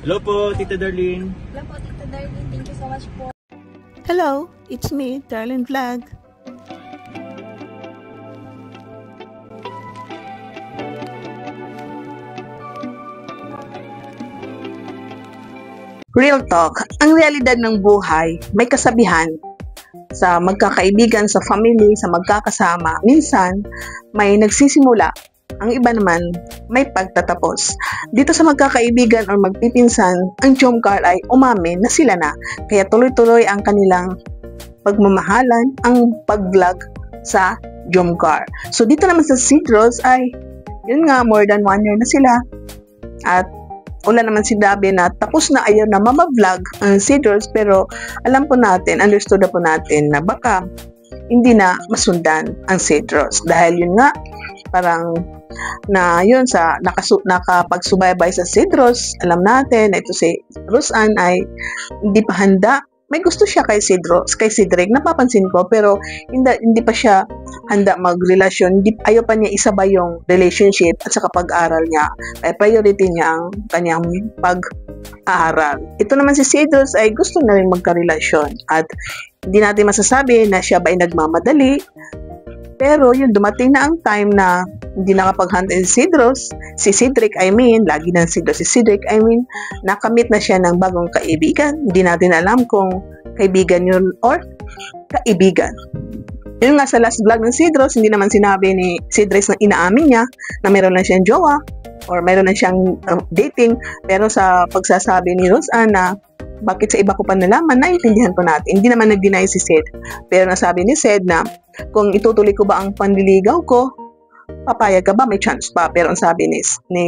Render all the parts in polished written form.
Hello po, Tita Darlene. Hello po, Tita Darlene. Thank you so much po. Hello, it's me, Darlene Vlog. Real talk, ang realidad ng buhay, may kasabihan sa magkakaibigan, sa family, sa magkakasama. Minsan, may nagsisimula. Ang iba naman, may pagtatapos. Dito sa magkakaibigan o magpipinsan, ang Jomcar ay umamin na sila na. Kaya tuloy-tuloy ang kanilang pagmamahalan, ang pag-vlog sa Jomcar. So dito naman sa Cedros ay, yun nga, more than 1 year na sila. At wala naman si Dabi na tapos na ayaw na mama-vlog ang Cedros, pero alam po natin, understood na po natin na baka hindi na masundan ang Cedros. Dahil yun nga, parang na yun sa nakapagsubaybay sa Cedros, alam natin na ito si Roseanne ay hindi pa handa. May gusto siya kay Cedros, kay Cedric, napapansin ko, pero hindi pa siya handa magrelasyon. Ayaw pa niya isabay yung relationship at saka pag-aral niya. Kaya priority niya ang kanyang pag-aaral. Ito naman si Cedros ay gusto na rin magkarelasyon. At hindi natin masasabi na siya ba ay nagmamadali. Pero yun, dumating na ang time na hindi nakapag-handa si Cedros, si Cedric, lagi na si Cedric, nakamit na siya ng bagong kaibigan. Hindi natin alam kung kaibigan yun or kaibigan. Yun nga sa last vlog ng Cedros, hindi naman sinabi ni Cedric na inaamin niya na meron lang siyang jowa or meron lang siyang dating. Pero sa pagsasabi ni Roseanne na bakit sa iba ko pa nalaman, naiintindihan ko natin. Hindi naman nag-deny si Ced. Pero nasabi ni Ced na kung itutuloy ko ba ang panliligaw ko, papayag ka ba? May chance pa. Pero ang sabi ni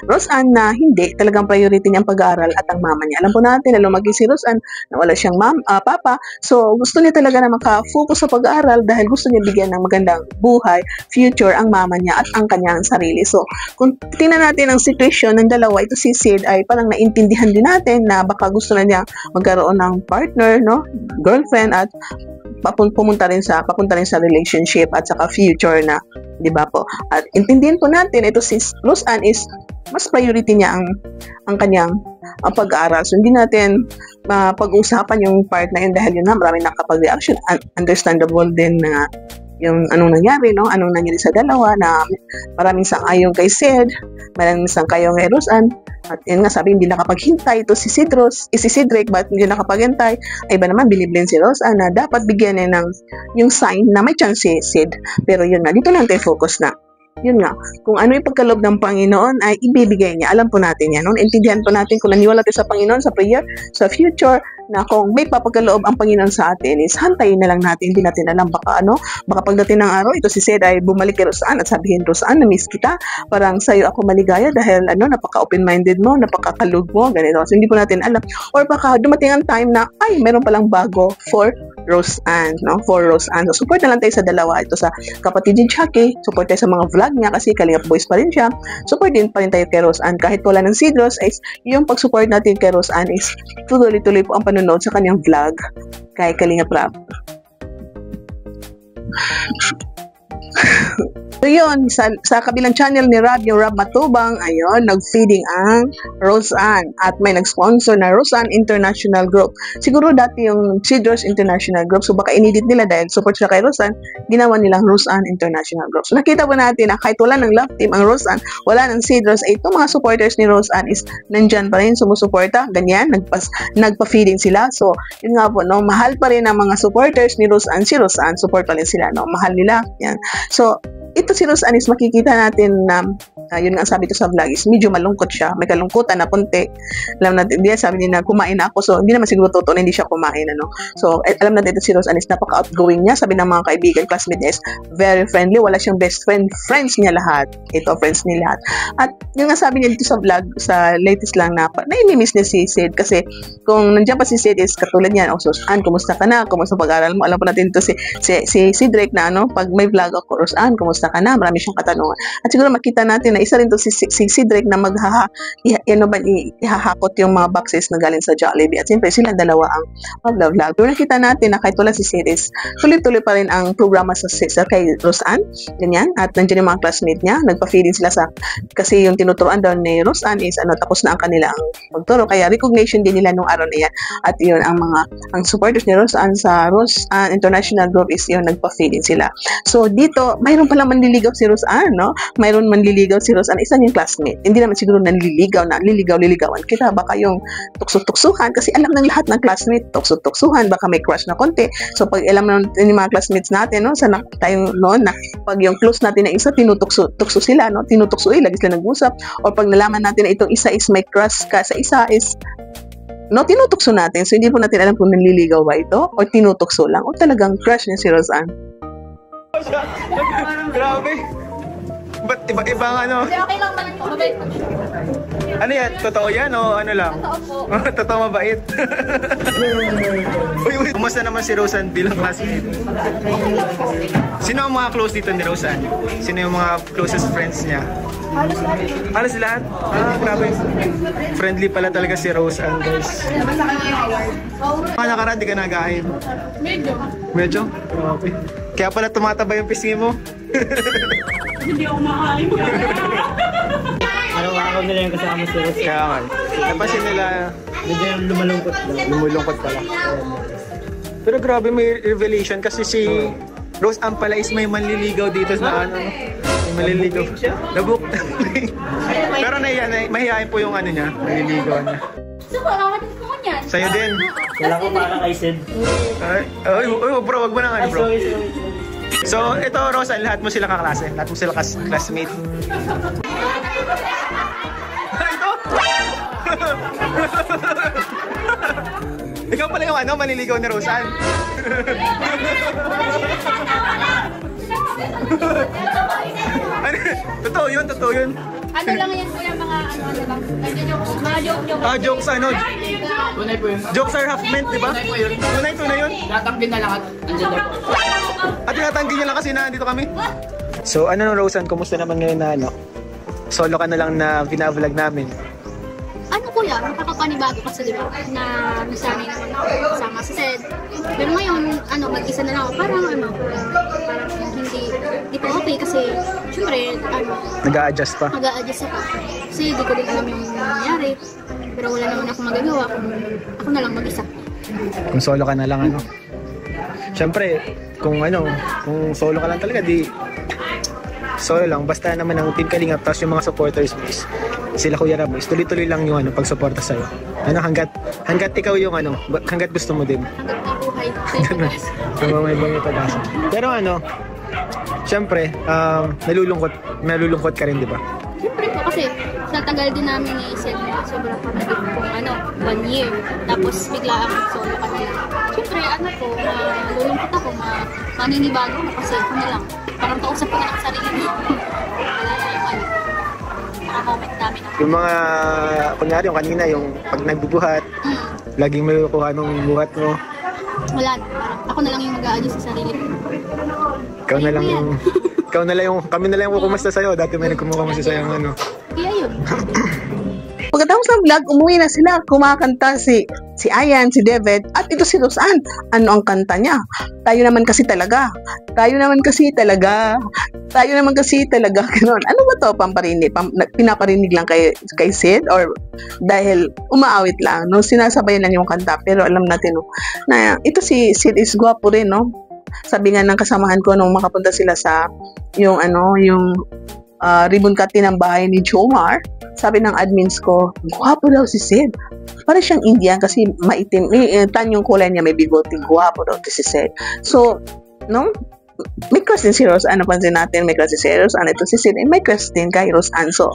Roseanne na hindi, talagang priority niya ang pag-aaral at ang mama niya. Alam po natin na lumaki si Roseanne na wala siyang papa. So gusto niya talaga na maka-focus sa pag-aaral dahil gusto niya bigyan ng magandang buhay, future ang mama niya at ang kanyang sarili. So kung tingnan natin ang situation ng dalawa, ito si Ced ay parang naintindihan din natin na baka gusto na niya magkaroon ng partner, no? Girlfriend, at papunta rin sa relationship at saka future na, di ba po? At intindihin po natin, ito si Roseanne is mas priority niya ang kanyang pag-aaral. So hindi natin pag-usapan yung part na yun dahil yun na maraming nakapag-reaction. Understandable din na yung anong nangyari, no? Anong nangyari sa dalawa na maraming sang-ayon kay Ced, maraming sang-ayon kay Roseanne. At yun nga, sabi, hindi nakapaghintay ito si Cedric, but hindi nakapaghintay. Ay ba naman, biniblin si Roseanne na dapat bigyan niya ng yung sign na may chance si Ced. Pero yun nga, dito lang tayo focus na. Yun nga, kung ano yung pagkaloob ng Panginoon ay ibibigay niya. Alam po natin yan. No? Intindihan po natin kung naniwala tayo sa Panginoon, sa prayer, sa future, na kung may papagkaloob ang Panginoon sa atin is hantayin na lang natin. Hindi natin alam baka pagdating ng araw, ito si Ced ay bumalik kay Roseanne at sabihin, Roseanne, na-miss kita. Parang sa'yo ako maligaya dahil napaka-open-minded mo, napaka-kalug mo, ganito. So hindi po natin alam. Or baka dumating ang time na, ay, meron palang bago for Roseanne, no? For Roseanne. So support na lang tayo sa dalawa. Ito sa kapatid ni Chucky, support tayo sa mga vlog niya kasi Kalingap Boys pa rin siya. Support din pa rin tayo kay Roseanne. Kahit wala ng Cedros, is yung pag-support natin kay Roseanne is tuloy-tuloy po ang panonood sa kanyang vlog kay Kalingap Rap. So yun, sa kabilang channel ni Rob, yung Rob Matubang, ayun, nag-feeding ang Roseanne at may nag-sponsor na Roseanne International Group. Siguro dati yung Cedros International Group, so baka inedit nila dahil support siya kay Roseanne, ginawa nilang Roseanne International Group. So nakita po natin na kahit wala ng love team ang Roseanne, wala ng Cedros, ay itong mga supporters ni Roseanne is nandyan pa rin, sumusuporta, ganyan, nagpa-feeding sila. So yun nga po, no, mahal pa rin ang mga supporters ni Roseanne, si Roseanne, support pa rin sila, no, mahal nila, yan. So ito si Roseanne is makikita natin na yun nga sabi ko sa vlog is medyo malungkot siya, may kalungkutan na punti. Alam natin, hindi sabi niya na kumain na ako, so hindi naman siguro totoo na hindi siya kumain, ano. So alam natin ito si Roseanne is napaka-outgoing niya, sabi ng mga kaibigan, classmate is very friendly, wala siyang best friend, friends niya lahat. Ito, friends niya lahat. At yung nga sabi niya dito sa vlog, sa latest lang na nai-miss niya si Ced kasi kung nandiyan pa si Ced is katulad niyan, oh Roseanne, kumusta ka na? Kumusta pag-aral mo? Alam po natin ito si Cedric na ano, pag may vlog ako, Roseanne, kumusta Kumusta ka na? Marami siyang katanungan. At siguro makita natin na isa rin to si Cedric na ihahakot yung mga boxes na galing sa Jollibee. At siyempre, sila dalawa ang mag-vlog. Pero nakita natin na kahit wala si Ceres, tuloy-tuloy pa rin ang programa sa kay Roseanne. Ganyan. At nandiyan yung mga classmate niya. Nagpa-feeding sila kasi yung tinuturoan daw ni Roseanne is tapos na ang kanilang pagturo. Kaya recognition din nila nung araw na yan. At yun, ang supporters ni Roseanne sa Roseanne International Group is yun, nagpa-feeding sila. So, dito, mayroon pala manliligaw si Roseanne, no? Mayroon manliligaw si Roseanne, isa niyang classmate. Hindi naman siguro liligawan. Kita baka yung tukso-tuksuhan kasi alam ng lahat ng classmate, tukso-tuksuhan, baka may crush na konti. So, pag alam ng mga classmates natin, no, sana tayong noon na pag yung close natin na isa, tukso sila, no? Tinutukso, lagi sila nag-usap. O pag nalaman natin na itong isa is may crush ka sa isa is tinutukso natin. So, hindi po natin alam kung nanliligaw ba ito o tinutukso lang o talagang crush niya si Roseanne. Grabe. Ba't iba ang ano? Hindi, okay lang man po. Mabait po siya. Ano yan? Totoo yan o ano lang? Totoo po. Totoo mabait. Uy, kumusta naman si Roseanne bilang classmate? Sino ang mga close dito ni Roseanne? Sino yung mga closest friends niya? Halos lahat? Grabe. Friendly pala talaga si Roseanne, guys. Mga nakaraan, di ka nag-aim? Medyo? Grabe. Kaya pala tumataba yung pisngi mo. Hindi ako makain. Araw-araw nila yung kasama si Rose. Kaya nga. Napansin nila, Medyo lumalungkot lang. lumulungkot pala. Pero grabe may revelation kasi si Roseanne pala is may manliligaw dito na ano. May manliligaw. Nabuk. Pero mahihayin po yung ano niya, manliligaw niya. So, nakakatid ko yan. Sa'yo din. Wala ko para kay Sid. Ay, bro, wag mo na nga, bro. Sorry. So, ito, Roseanne, lahat mo sila kaklase. Lahat mo sila classmate. Ito? Ikaw pala yung manliligaw ni Roseanne. Totoo yun. Ano lang yan po yung mga mga joke. Jokes Tunay po yun. Jokes are half meant, di ba? Tunay yun. Tatangkin na lang at andyan na po. At tinatanggi niya lang kasi nandito kami. So, Roseanne, kumusta naman ngayon na solo ka na lang na vlog namin? Ano kuya, nakakapanibago kasi di ba na nasanay naman ako kasama si Sed. Pero ngayon, mag-isa na lang ako. Parang hindi pa okay kasi syempre, Nag-a-adjust pa. mag-a-adjust ako. Kasi di ko din alam yung nangyayari. Pero wala naman akong magagawa kung ako na lang mag-isa. Kung solo ka na lang, Siyempre, kung solo ka lang talaga, solo lang. Basta naman ang Team Kalingap, tapos yung mga supporters mo is sila Kuya Rab, tuloy-tuloy lang yung pagsuporta sa'yo. Hanggat ikaw yung hanggat gusto mo din. Hanggang mabuhay sa ipagkas. May ibang pag-asa. Pero siyempre, nalulungkot ka rin, di ba? Siyempre po kasi sa tagal din namin ni Sed na sobrang pamagin kung 1 year. Tapos bigla ang solo ka na lang. Siyempre malulungkot ako, maninibago ako kasi ako na lang. Parang kausap ko na ang sarili mo. Wala na yung mga moment namin. Yung mga, kunyari yung kanina, yung pag nagbubuhat, laging may kukuha ng buhat mo. Wala na. Parang ako na lang yung mag-a-adjust sa sarili ko. Ikaw na lang yung, kami na lang yung kukumasta sa'yo. Dati may nagkumukumasta sa'yo ng Kaya yun. Pagkatapos ng vlog, umuwi na sila. Kumakanta si Ayan, si David, at ito si Roseanne. Ano ang kanta niya? Tayo naman kasi talaga. Ganun. Ano ba to? Pinaparinig lang kay Sid? Or dahil umaawit lang? No? Sinasabayan lang yung kanta. Pero alam natin na ito si Sid is gwapo rin. No? Sabi nga ng kasamahan ko nung makapunta sila sa yung ribbon cutting ng bahay ni Jomar, sabi ng admins ko, gwapo daw si Sid. Para siyang Indian kasi maitim. Tan yung kulay niya, may bigote. Gwapo daw si Sid. So, may crush din si Roseanne. Napansin natin, may crush si Roseanne. Ito si Sid, may crush din kay Roseanne. So,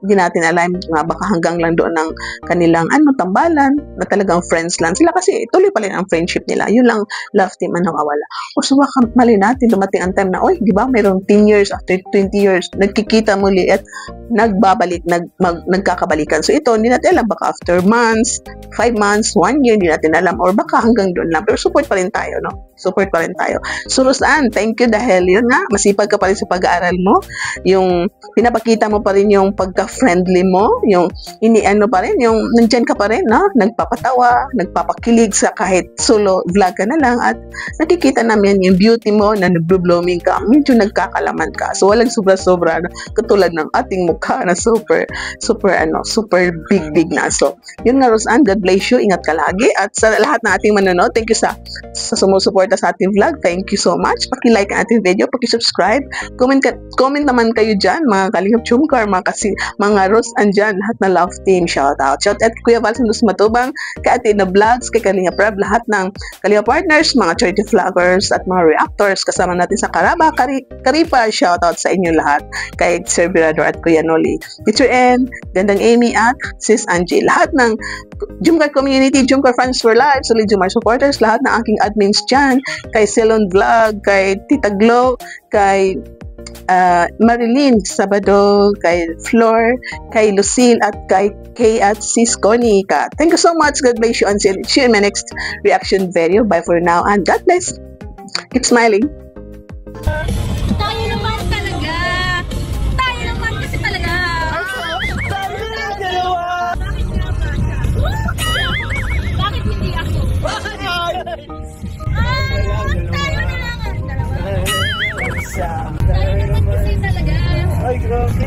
hindi natin alam nga baka hanggang lang doon ng kanilang tambalan na talagang friends lang. Sila kasi tuloy pa rin ang friendship nila. Yun lang, love team ang nakawala. O so, baka mali natin, dumating ang time na, di ba, mayroong 10 years, after 20 years, nagkikita muli at nagkakabalikan. So, ito, hindi natin alam, baka after months, 5 months, 1 year, hindi natin alam, or baka hanggang doon lang. Pero support pa rin tayo, Support pa rin tayo. So, Roseanne, thank thank you dahil yun nga, masipag ka pa rin sa pag-aaral mo. Yung pinapakita mo pa rin yung pagka-friendly mo, yung iniano pa rin, yung nandyan ka pa rin, no? Nagpapatawa, nagpapakilig sa kahit solo vlog ka na lang at nakikita namin yung beauty mo na nag-blooming ka, medyo nagkakalaman ka. So walang sobra-sobra, no? Katulad ng ating mukha na super big na. So, yun nga Roseanne, God bless you, ingat ka lagi. At sa lahat ng ating manonood, thank you sa sumusuporta sa ating vlog. Thank you so much. Paki-like ang ating video, paki-subscribe. Comment naman kayo dyan, mga Kalingap Chumkar, mga Roseanne dyan, lahat na love team. Shout out. Shout out Kuya Val Sandos Matubang, kay Ate na Vlogs, kay Kalingap Rab, lahat ng Kalingap partners, mga charity vloggers at mga reactors kasama natin sa Karaba, Karipa. Shout out sa inyo lahat. Kay Sir Virador at Kuya Noli. Teacher N, Gandang Amy at Sis Angie. Lahat ng Jumcar community, Jumcar fans for life, solid Jumcar supporters, lahat ng aking admins dyan, kay Ceylon Vlog, kay Tita Glow, kay Marilyn Sabado, kay Flor, kay Lucille, at kay Kay at Sis Conica. Thank you so much. God bless you and see you in my next reaction video. Bye for now and God bless. Keep smiling. Tayo naman talaga. Tayo naman kasi talaga. Bakit hindi ako? Tayo na lang. Tayo naman kasi talaga. Ay, grabe.